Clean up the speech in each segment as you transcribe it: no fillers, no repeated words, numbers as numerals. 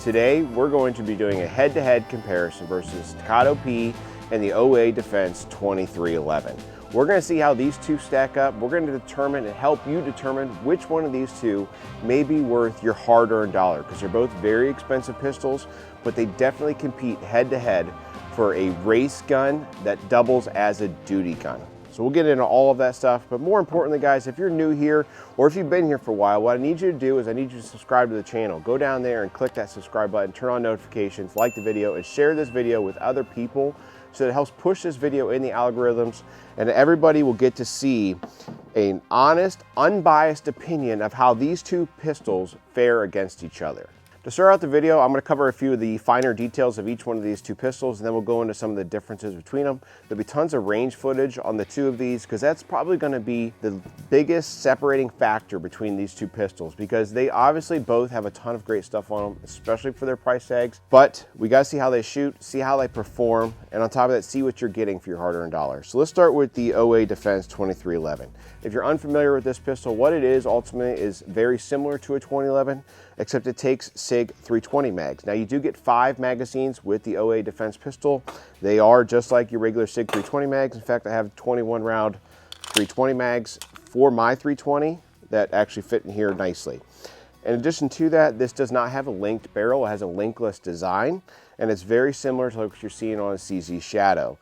Today, we're going to be doing a head-to-head comparison versus Staccato P and the OA Defense 2311. We're going to see how these two stack up. We're going to determine and help you determine which one of these two may be worth your hard-earned dollar, because they're both very expensive pistols, but they definitely compete head-to-head for a race gun that doubles as a duty gun. So we'll get into all of that stuff, but more importantly, guys, if you're new here or if you've been here for a while, what I need you to do is I need you to subscribe to the channel. Go down there and click that subscribe button, turn on notifications, like the video, and share this video with other people so that it helps push this video in the algorithms, and everybody will get to see an honest, unbiased opinion of how these two pistols fare against each other. To start out the video, I'm going to cover a few of the finer details of each one of these two pistols, and then we'll go into some of the differences between them. There'll be tons of range footage on the two of these, because that's probably going to be the biggest separating factor between these two pistols, because they obviously both have a ton of great stuff on them, especially for their price tags. But we got to see how they shoot, see how they perform, and on top of that, see what you're getting for your hard-earned dollar. So let's start with the OA Defense 2311. If you're unfamiliar with this pistol, what it is ultimately is very similar to a 2011, except it takes Sig 320 mags. Now you do get 5 magazines with the OA Defense pistol. They are just like your regular Sig 320 mags. In fact, I have 21 round 320 mags for my 320 that actually fit in here nicely. In addition to that, this does not have a linked barrel. It has a linkless design, and it's very similar to what you're seeing on a CZ Shadow.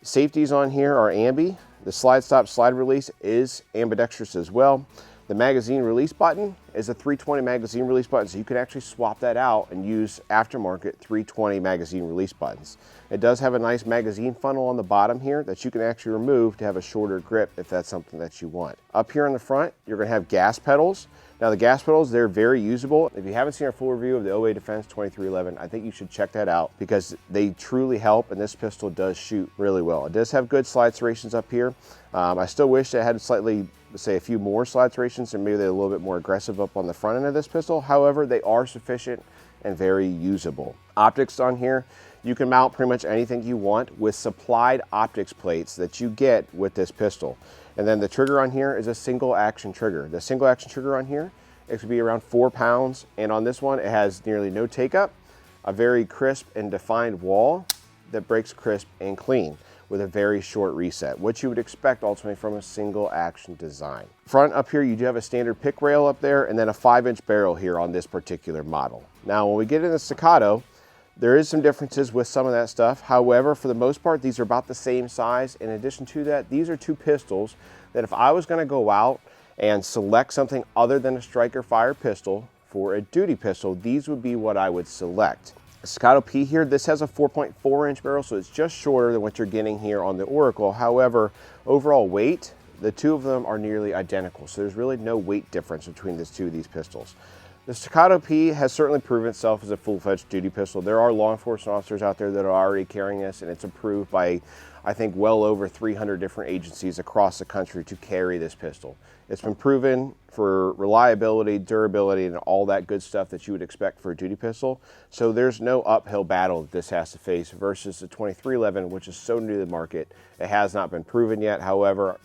Safeties on here are ambi. The slide stop slide release is ambidextrous as well. The magazine release button is a 320 magazine release button, so you can actually swap that out and use aftermarket 320 magazine release buttons. It does have a nice magazine funnel on the bottom here that you can actually remove to have a shorter grip if that's something that you want. Up here in the front, you're going to have gas pedals. Now the gas pedals, they're very usable. If you haven't seen our full review of the OA Defense 2311, I think you should check that out because they truly help, and this pistol does shoot really well. It does have good slide serrations up here. I still wish it had slightly, say, a few more slide serrations, and maybe they're a little bit more aggressive up on the front end of this pistol. However, they are sufficient and very usable. Optics on here, you can mount pretty much anything you want with supplied optics plates that you get with this pistol. And then the trigger on here is a single action trigger. The single action trigger on here, it could be around 4 pounds. And on this one, it has nearly no take up, a very crisp and defined wall that breaks crisp and clean with a very short reset, which you would expect ultimately from a single action design. Front up here, you do have a standard pick rail up there and then a 5-inch barrel here on this particular model. Now, when we get into Staccato, there is some differences with some of that stuff. However, for the most part, these are about the same size. In addition to that, these are two pistols that if I was gonna go out and select something other than a striker fire pistol for a duty pistol, these would be what I would select. Staccato P here, this has a 4.4-inch barrel, so it's just shorter than what you're getting here on the Oracle. However, overall weight, the two of them are nearly identical, so there's really no weight difference between the two of these pistols. The Staccato P has certainly proven itself as a full-fledged duty pistol. There are law enforcement officers out there that are already carrying this, and it's approved by, I think, well over 300 different agencies across the country to carry this pistol. It's been proven for reliability, durability, and all that good stuff that you would expect for a duty pistol. So there's no uphill battle that this has to face versus the 2311, which is so new to the market. It has not been proven yet. However,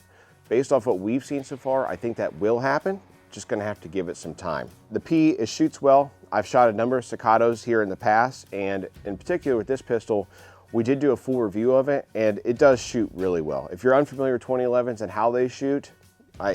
based off what we've seen so far, I think that will happen. Just gonna have to give it some time. The P, it shoots well. I've shot a number of Staccatos here in the past, and in particular with this pistol, we did do a full review of it, and it does shoot really well. If you're unfamiliar with 2011s and how they shoot,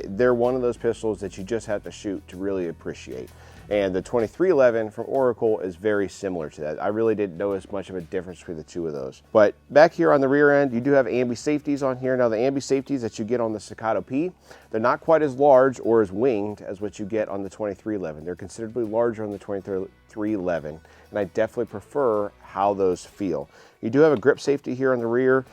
they're one of those pistols that you just have to shoot to really appreciate. And the 2311 from Oracle is very similar to that. I really didn't notice much of a difference between the two of those. But back here on the rear end, you do have ambi safeties on here. Now the ambi safeties that you get on the Staccato P, they're not quite as large or as winged as what you get on the 2311. They're considerably larger on the 2311, and I definitely prefer how those feel. You do have a grip safety here on the rear.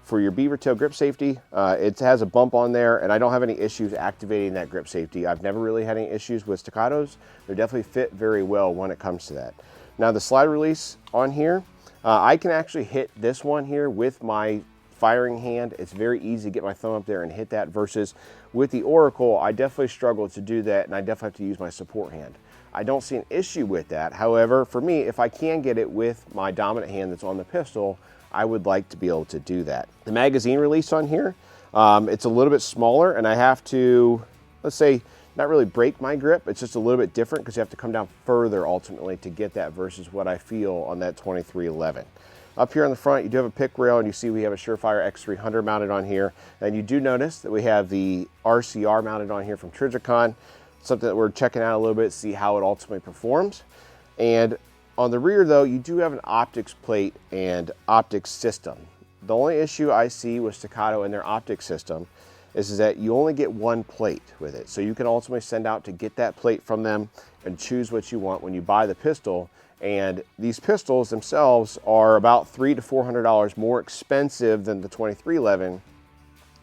For your beaver tail grip safety, it has a bump on there, and I don't have any issues activating that grip safety. I've never really had any issues with Staccatos. They definitely fit very well when it comes to that. Now the slide release on here, I can actually hit this one here with my firing hand. It's very easy to get my thumb up there and hit that, versus with the Oracle, I definitely struggle to do that, and I definitely have to use my support hand. I don't see an issue with that. However, for me, if I can get it with my dominant hand that's on the pistol, I would like to be able to do that. The magazine release on here, it's a little bit smaller, and I have to, let's say, not really break my grip. It's just a little bit different because you have to come down further ultimately to get that versus what I feel on that 2311. Up here on the front, you do have a pick rail, and you see we have a Surefire X300 mounted on here. And you do notice that we have the RCR mounted on here from Trijicon, something that we're checking out a little bit, see how it ultimately performs. And on the rear though, you do have an optics plate and optics system. The only issue I see with Staccato and their optics system is that you only get one plate with it. So you can ultimately send out to get that plate from them and choose what you want when you buy the pistol. And these pistols themselves are about $300 to $400 more expensive than the 2311,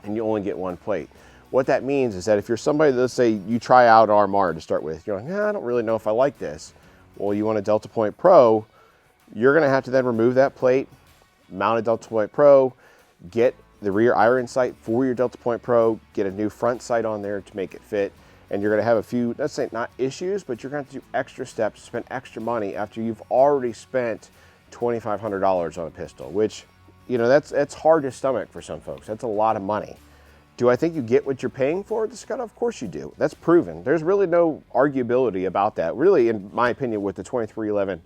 and you only get one plate. What that means is that if you're somebody, let's say you try out RMR to start with, you're like, nah, I don't really know if I like this. Well, you want a Delta Point Pro, you're gonna have to then remove that plate, mount a Delta Point Pro, get the rear iron sight for your Delta Point Pro, get a new front sight on there to make it fit, and you're gonna have a few, let's say not issues, but you're gonna have to do extra steps, spend extra money after you've already spent $2,500 on a pistol, which, you know, that's hard to stomach for some folks. That's a lot of money. Do I think you get what you're paying for at the Staccato? Of course you do. That's proven. There's really no arguability about that, really, in my opinion, with the 2311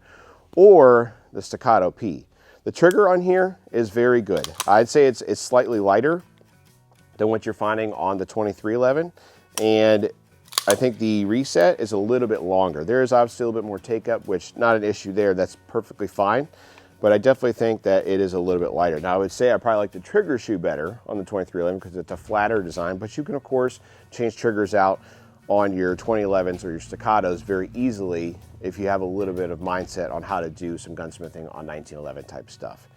or the Staccato P. The trigger on here is very good. I'd say it's slightly lighter than what you're finding on the 2311, and I think the reset is a little bit longer. There is obviously a little bit more take-up, which not an issue there. That's perfectly fine. But I definitely think that it is a little bit lighter. Now I would say I probably like the trigger shoe better on the 2311 because it's a flatter design, but you can of course change triggers out on your 2011s or your Staccatos very easily if you have a little bit of mindset on how to do some gunsmithing on 1911 type stuff.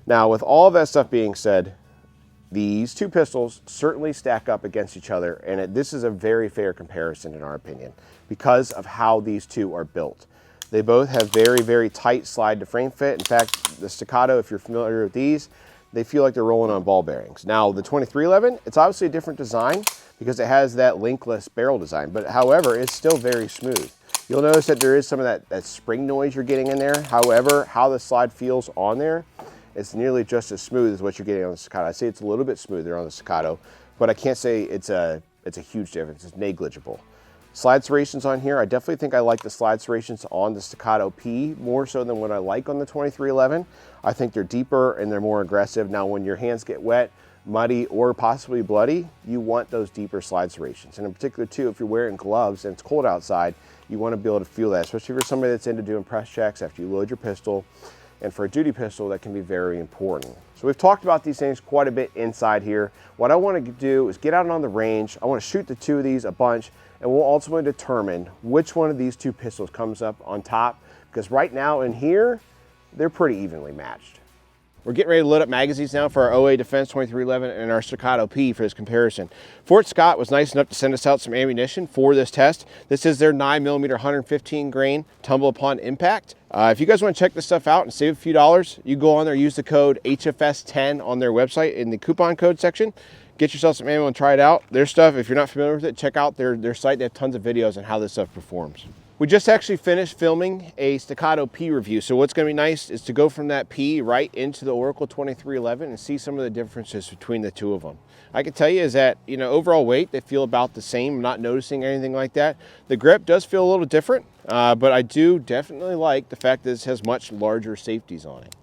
Now with all of that stuff being said, these two pistols certainly stack up against each other, and this is a very fair comparison in our opinion because of how these two are built. They both have very, very tight slide to frame fit. In fact, the Staccato, if you're familiar with these, they feel like they're rolling on ball bearings. Now, the 2311, it's obviously a different design because it has that linkless barrel design, but however, it's still very smooth. You'll notice that there is some of that spring noise you're getting in there. However, how the slide feels on there, it's nearly just as smooth as what you're getting on the Staccato. I say it's a little bit smoother on the Staccato, but I can't say it's a huge difference. It's negligible. Slide serrations on here, I definitely think I like the slide serrations on the Staccato P more so than what I like on the 2311. I think they're deeper and they're more aggressive. Now when your hands get wet, muddy, or possibly bloody, you want those deeper slide serrations. And in particular too, if you're wearing gloves and it's cold outside, you want to be able to feel that, especially if you're somebody that's into doing press checks after you load your pistol. And for a duty pistol, that can be very important. So we've talked about these things quite a bit inside here. What I want to do is get out on the range. I want to shoot the two of these a bunch, and we'll ultimately determine which one of these two pistols comes up on top, because right now in here, they're pretty evenly matched. We're getting ready to load up magazines now for our OA Defense 2311 and our Staccato P for this comparison. Fort Scott was nice enough to send us out some ammunition for this test. This is their 9mm 115 grain tumble upon impact. If you guys want to check this stuff out and save a few dollars, you go on there, use the code HFS10 on their website in the coupon code section. Get yourself some ammo and try it out. Their stuff, if you're not familiar with it, check out their site. They have tons of videos on how this stuff performs. We just actually finished filming a Staccato P review. So what's gonna be nice is to go from that P right into the Oracle 2311 and see some of the differences between the two of them. I can tell you is that, you know, overall weight, they feel about the same. I'm not noticing anything like that. The grip does feel a little different, but I do definitely like the fact that this has much larger safeties on it.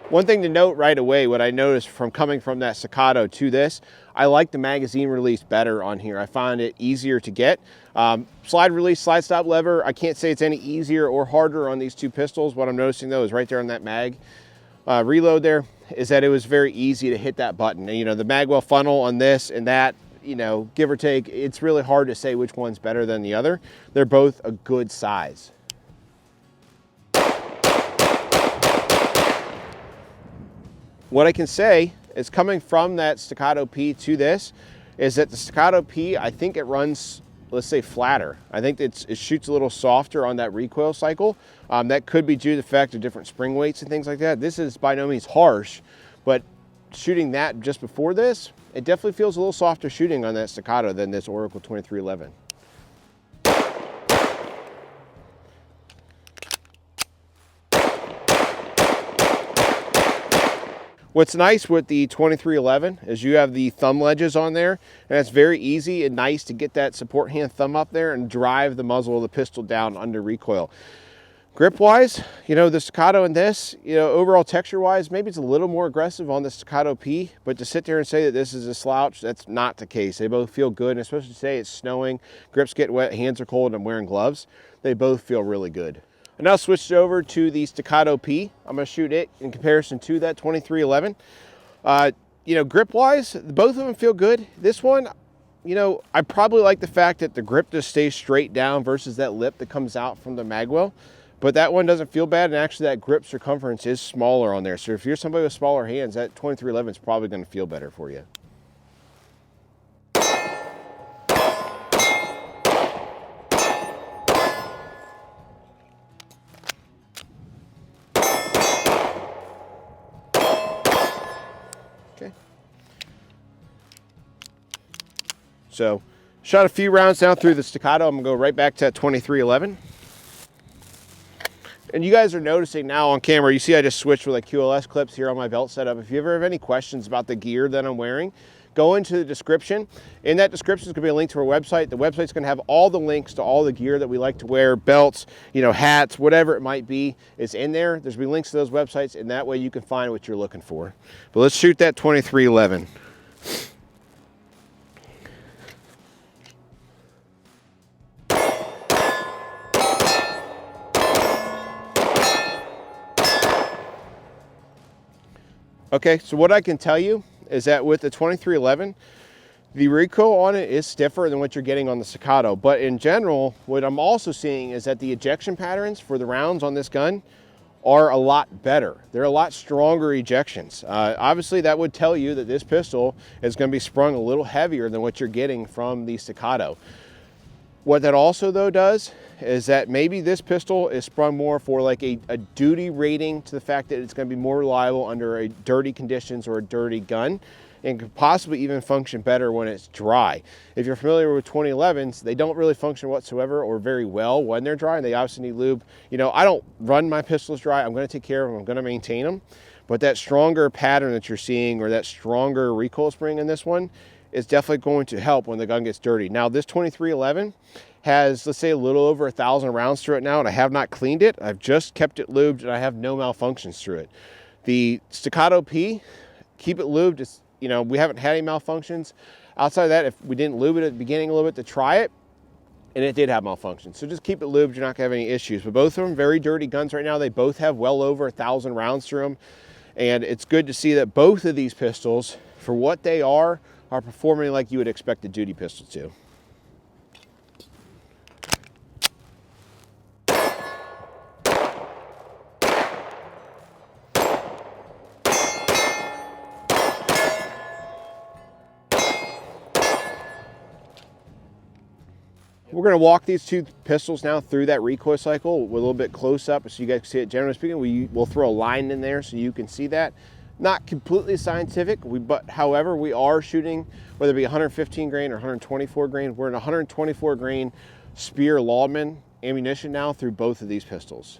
One thing to note right away, what I noticed from coming from that Staccato to this, I like the magazine release better on here. I find it easier to get. Slide release, slide stop lever, I can't say it's any easier or harder on these two pistols. What I'm noticing though is right there on that mag reload there, is that it was very easy to hit that button. And, you know, the magwell funnel on this and that, you know, give or take, it's really hard to say which one's better than the other. They're both a good size. What I can say is coming from that Staccato P to this is that the Staccato P, I think it runs, let's say, flatter. I think it shoots a little softer on that recoil cycle. That could be due to the fact of different spring weights and things like that. This is by no means harsh, but shooting that just before this, it definitely feels a little softer shooting on that Staccato than this Oracle 2311. What's nice with the 2311 is you have the thumb ledges on there, and it's very easy and nice to get that support hand thumb up there and drive the muzzle of the pistol down under recoil. Grip wise, you know, the Staccato in this, you know, overall texture wise, maybe it's a little more aggressive on the Staccato P, but to sit there and say that this is a slouch, that's not the case. They both feel good, and especially today it's snowing, grips get wet, hands are cold, and I'm wearing gloves. They both feel really good. I now switched over to the Staccato P. I'm going to shoot it in comparison to that 2311. You know, grip wise, both of them feel good. This one, you know, I probably like the fact that the grip just stays straight down versus that lip that comes out from the magwell. But that one doesn't feel bad, and actually that grip circumference is smaller on there. So if you're somebody with smaller hands, that 2311 is probably going to feel better for you. Okay. So, shot a few rounds down through the Staccato. I'm going to go right back to that 2311. And you guys are noticing now on camera, you see I just switched with like QLS clips here on my belt setup. If you ever have any questions about the gear that I'm wearing, go into the description. In that description is going to be a link to our website. The website's going to have all the links to all the gear that we like to wear, belts, you know, hats, whatever it might be. It's in there. There's going to be links to those websites, and that way you can find what you're looking for. But let's shoot that 2311. Okay, so what I can tell you is that with the 2311, the recoil on it is stiffer than what you're getting on the Staccato. But in general, what I'm also seeing is that the ejection patterns for the rounds on this gun are a lot better. They're a lot stronger ejections. Obviously, that would tell you that this pistol is going to be sprung a little heavier than what you're getting from the Staccato. What that also, though, does is that maybe this pistol is sprung more for like a duty rating, to the fact that it's going to be more reliable under a dirty conditions or a dirty gun, and could possibly even function better when it's dry. If you're familiar with 2011s, they don't really function whatsoever or very well when they're dry, and they obviously need lube. You know, I don't run my pistols dry. I'm going to take care of them. I'm going to maintain them. But that stronger pattern that you're seeing, or that stronger recoil spring in this one, is definitely going to help when the gun gets dirty. Now, this 2311 has, let's say, a little over 1,000 rounds through it now, and I have not cleaned it. I've just kept it lubed, and I have no malfunctions through it. The Staccato P, keep it lubed. It's, you know, we haven't had any malfunctions. Outside of that, if we didn't lube it at the beginning a little bit to try it, and it did have malfunctions. So just keep it lubed. You're not going to have any issues. But both of them, very dirty guns right now. They both have well over 1,000 rounds through them. And it's good to see that both of these pistols, for what they are performing like you would expect a duty pistol to. We're going to walk these two pistols now through that recoil cycle with a little bit close up so you guys can see it. Generally speaking, we'll throw a line in there so you can see that. Not completely scientific, but however, we are shooting, whether it be 115 grain or 124 grain. We're in 124 grain Spear Lawman ammunition now through both of these pistols.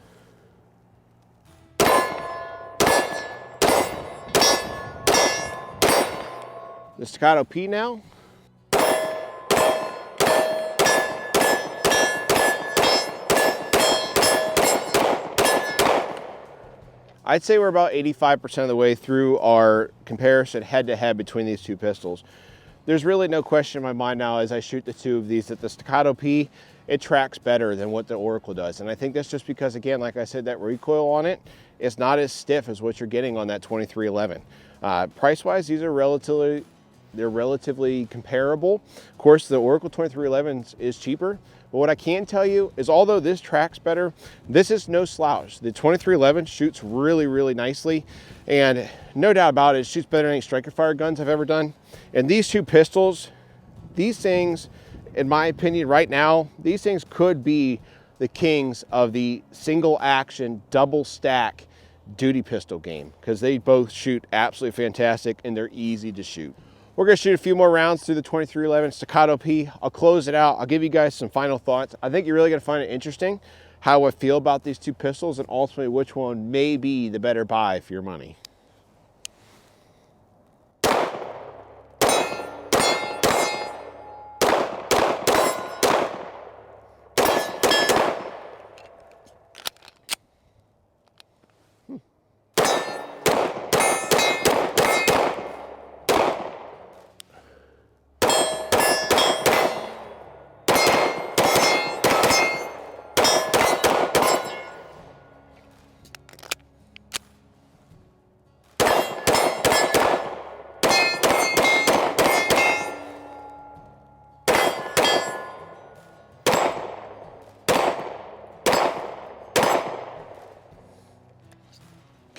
The Staccato P now. I'd say we're about 85% of the way through our comparison head-to-head between these two pistols. There's really no question in my mind now as I shoot the two of these that the Staccato P, it tracks better than what the Oracle does. And I think that's just because, again, like I said, that recoil on it is not as stiff as what you're getting on that 2311. Price-wise, these are relatively comparable. Of course, the Oracle 2311 is cheaper. But what I can tell you is, although this tracks better, this is no slouch. The 2311 shoots really, really nicely. And no doubt about it, it shoots better than any striker fire guns I've ever done. And these two pistols, these things, in my opinion right now, these things could be the kings of the single action, double stack duty pistol game, because they both shoot absolutely fantastic and they're easy to shoot. We're going to shoot a few more rounds through the 2311 Staccato P. I'll close it out. I'll give you guys some final thoughts. I think you're really going to find it interesting how I feel about these two pistols and ultimately which one may be the better buy for your money.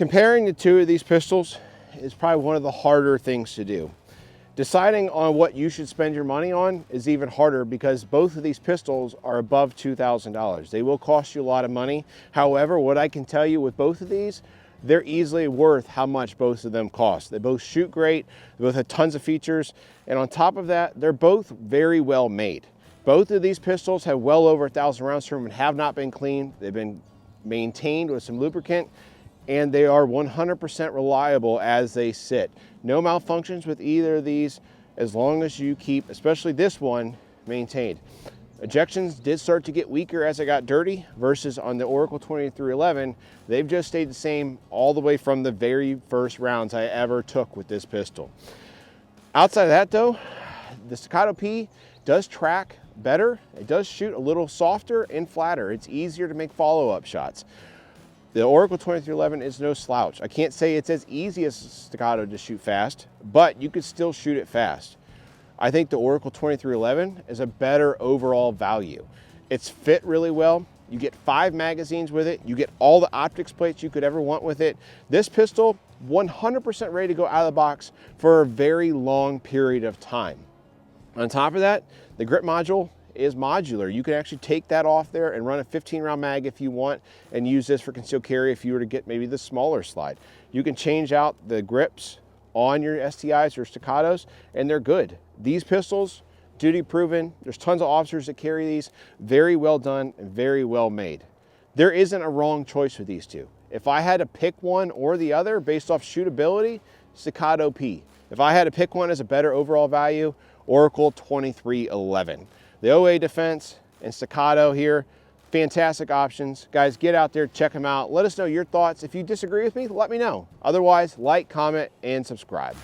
Comparing the two of these pistols is probably one of the harder things to do. Deciding on what you should spend your money on is even harder because both of these pistols are above $2,000. They will cost you a lot of money. However, what I can tell you with both of these, they're easily worth how much both of them cost. They both shoot great, they both have tons of features, and on top of that, they're both very well made. Both of these pistols have well over 1,000 rounds to them and have not been cleaned. They've been maintained with some lubricant, and they are 100% reliable as they sit. No malfunctions with either of these as long as you keep, especially this one, maintained. Ejections did start to get weaker as it got dirty versus on the Oracle 2311, they've just stayed the same all the way from the very first rounds I ever took with this pistol. Outside of that though, the Staccato P does track better. It does shoot a little softer and flatter. It's easier to make follow-up shots. The Oracle 2311 is no slouch. I can't say it's as easy as Staccato to shoot fast, but you could still shoot it fast. I think the Oracle 2311 is a better overall value. It's fit really well. You get 5 magazines with it. You get all the optics plates you could ever want with it. This pistol, 100% ready to go out of the box for a very long period of time. On top of that, the grip module is modular. You can actually take that off there and run a 15-round mag if you want and use this for concealed carry if you were to get maybe the smaller slide. You can change out the grips on your STIs or Staccatos and they're good. These pistols, duty proven, there's tons of officers that carry these, very well done and very well made. There isn't a wrong choice with these two. If I had to pick one or the other based off shootability, Staccato P. If I had to pick one as a better overall value, Oracle 2311. The OA defense and Staccato here, fantastic options. Guys, get out there, check them out. Let us know your thoughts. If you disagree with me, let me know. Otherwise, like, comment, and subscribe.